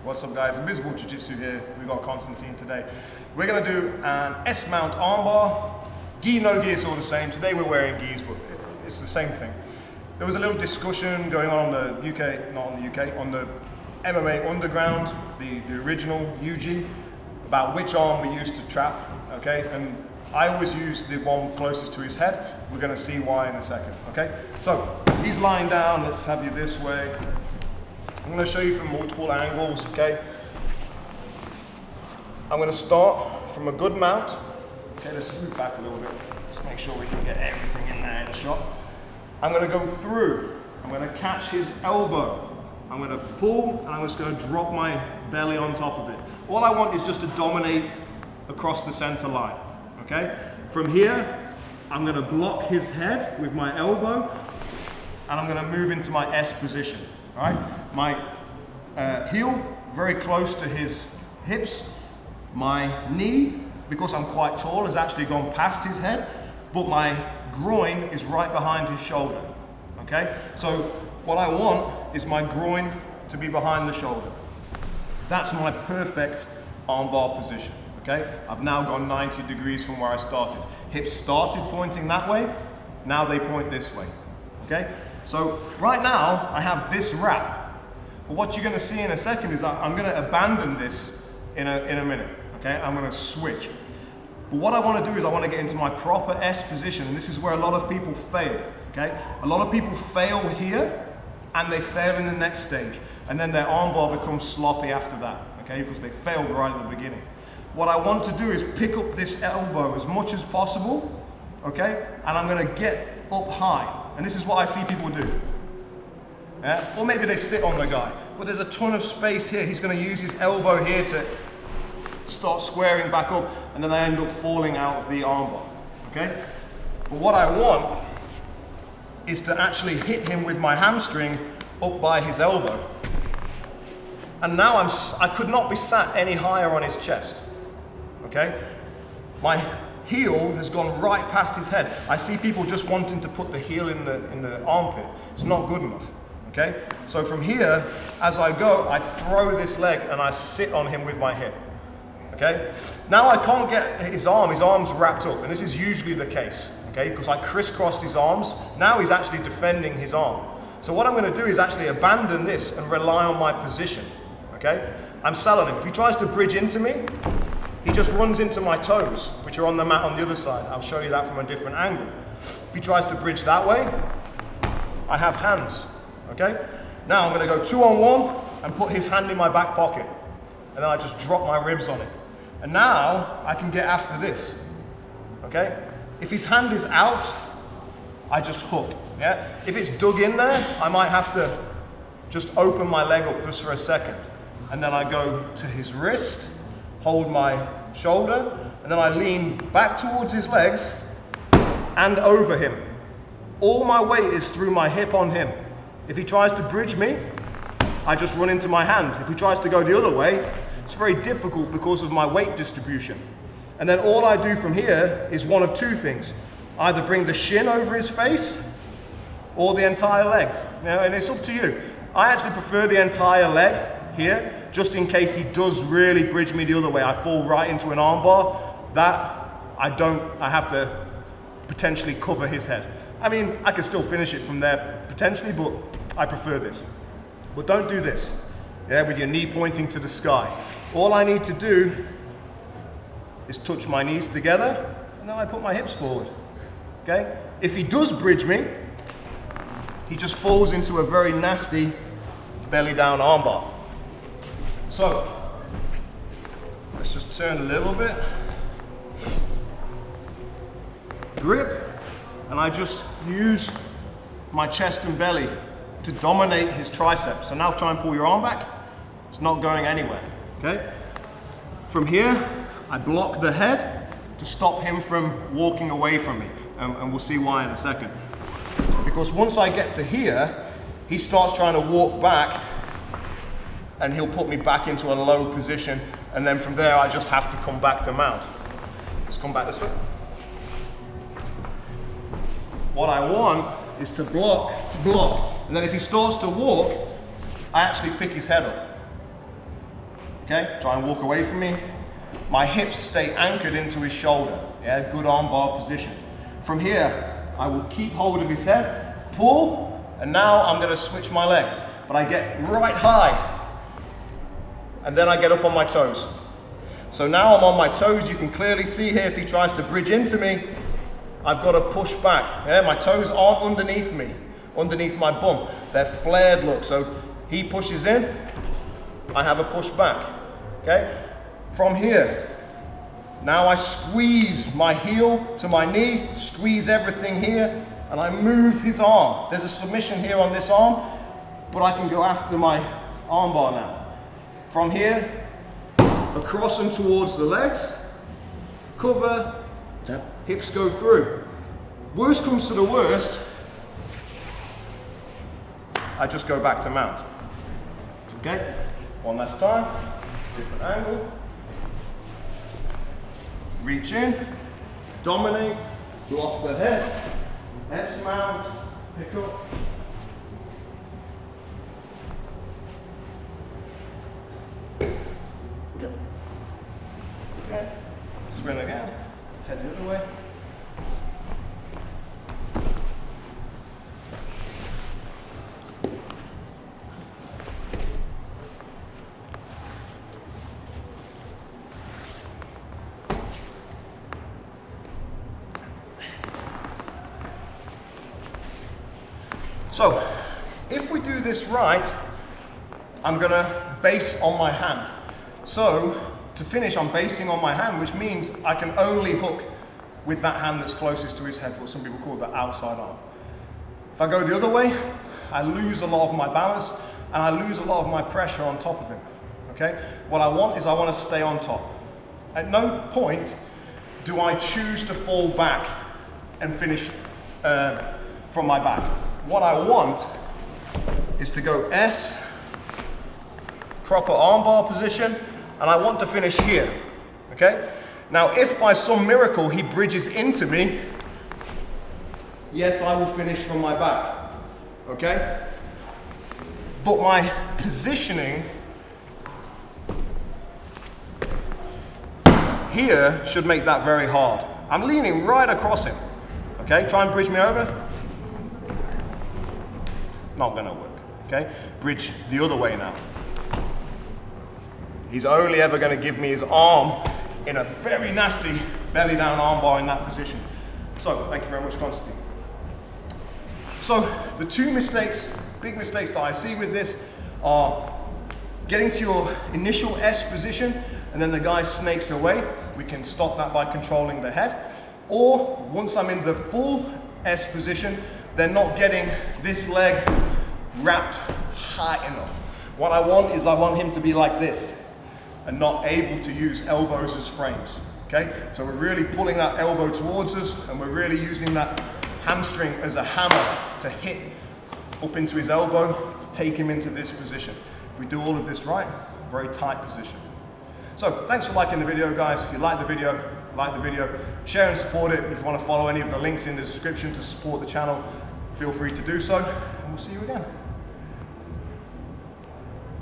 What's up guys, Invisible Jiu-Jitsu here. We've got Constantine today. We're going to do an S-mount armbar. Gi, no gi, it's all the same. Today we're wearing gis, but it's the same thing. There was a little discussion going on the UK, not on the UK, on the MMA Underground, the original UG, about which arm we used to trap, okay? And I always use the one closest to his head. We're going to see why in a second, okay? So, he's lying down, let's have you this way. I'm going to show you from multiple angles, okay? I'm going to start from a good mount. Okay, let's move back a little bit. Let's make sure we can get everything in there in the shot. I'm going to go through. I'm going to catch his elbow. I'm going to pull, and I'm just going to drop my belly on top of it. All I want is just to dominate across the center line, okay? From here, I'm going to block his head with my elbow, and I'm going to move into my S position, all right? My heel very close to his hips. My knee, because I'm quite tall, has actually gone past his head, but my groin is right behind his shoulder, okay? So what I want is my groin to be behind the shoulder. That's my perfect armbar position, okay? I've now gone 90 degrees from where I started. Hips started pointing that way, now they point this way, okay? So right now, I have this wrap. But what you're gonna see in a second is that I'm gonna abandon this in a minute, okay? I'm gonna switch. But what I wanna do is I wanna get into my proper S position, and this is where a lot of people fail, okay? A lot of people fail here, and they fail in the next stage, and then their armbar becomes sloppy after that, okay? Because they failed right at the beginning. What I want to do is pick up this elbow as much as possible, okay? And I'm gonna get up high, and this is what I see people do. Yeah? Or maybe they sit on the guy, but there's a ton of space here. He's going to use his elbow here to start squaring back up, and then I end up falling out of the armbar, okay? But what I want is to actually hit him with my hamstring up by his elbow. And now I could not be sat any higher on his chest, okay? My heel has gone right past his head. I see people just wanting to put the heel in the armpit. It's not good enough. Okay? So from here, as I go, I throw this leg and I sit on him with my hip. Okay? Now I can't get his arm's wrapped up, and this is usually the case, okay? Because I crisscrossed his arms. Now he's actually defending his arm. So what I'm going to do is actually abandon this and rely on my position, okay? I'm selling him. If he tries to bridge into me, he just runs into my toes, which are on the mat on the other side. I'll show you that from a different angle. If he tries to bridge that way, I have hands. Okay? Now I'm going to go 2-on-1 and put his hand in my back pocket. And then I just drop my ribs on it. And now I can get after this. Okay? If his hand is out, I just hook. Yeah? If it's dug in there, I might have to just open my leg up just for a second. And then I go to his wrist, hold my shoulder, and then I lean back towards his legs and over him. All my weight is through my hip on him. If he tries to bridge me, I just run into my hand. If he tries to go the other way, it's very difficult because of my weight distribution. And then all I do from here is one of two things. Either bring the shin over his face or the entire leg. You know, and it's up to you. I actually prefer the entire leg here, just in case he does really bridge me the other way. I fall right into an armbar. That I have to potentially cover his head. I mean, I could still finish it from there potentially, but I prefer this. But don't do this, yeah, with your knee pointing to the sky. All I need to do is touch my knees together, and then I put my hips forward, okay? If he does bridge me, he just falls into a very nasty belly down armbar. So, let's just turn a little bit. Grip. And I just use my chest and belly to dominate his triceps. So now try and pull your arm back. It's not going anywhere, okay? From here, I block the head to stop him from walking away from me. And we'll see why in a second. Because once I get to here, he starts trying to walk back, and he'll put me back into a low position. And then from there, I just have to come back to mount. Let's come back this way. What I want is to block, and then if he starts to walk, I actually pick his head up. Okay, try and walk away from me. My hips stay anchored into his shoulder. Yeah, good arm bar position. From here, I will keep hold of his head, pull, and now I'm going to switch my leg. But I get right high, and then I get up on my toes. So now I'm on my toes. You can clearly see here if he tries to bridge into me, I've got to push back. Yeah, my toes aren't underneath me, underneath my bum. They're flared, look. So he pushes in, I have a push back. Okay? From here, now I squeeze my heel to my knee, squeeze everything here, and I move his arm. There's a submission here on this arm, but I can go after my arm bar now. From here, across and towards the legs, cover, tap, hips go through. Worst comes to the worst, I just go back to mount. Okay, one last time, different angle. Reach in, dominate, block the head, S mount, pick up. Okay, spin again, head the other way. So, if we do this right, I'm gonna base on my hand. So, to finish, I'm basing on my hand, which means I can only hook with that hand that's closest to his head, what some people call the outside arm. If I go the other way, I lose a lot of my balance and I lose a lot of my pressure on top of him, okay? What I want is I want to stay on top. At no point do I choose to fall back and finish from my back. What I want is to go S, proper armbar position, and I want to finish here, okay? Now, if by some miracle he bridges into me, yes, I will finish from my back, okay? But my positioning here should make that very hard. I'm leaning right across him, okay? Try and bridge me over. Not gonna work, okay? Bridge the other way now. He's only ever gonna give me his arm in a very nasty belly down arm bar in that position. So, thank you very much, Constantine. So, the two mistakes, big mistakes that I see with this are getting to your initial S position and then the guy snakes away. We can stop that by controlling the head. Or, once I'm in the full S position, they're not getting this leg wrapped high enough. What I want is I want him to be like this and not able to use elbows as frames, okay? So we're really pulling that elbow towards us and we're really using that hamstring as a hammer to hit up into his elbow to take him into this position. If we do all of this right, very tight position. So thanks for liking the video, guys. If you like the video, share and support it. If you want to follow any of the links in the description to support the channel, feel free to do so, and we'll see you again.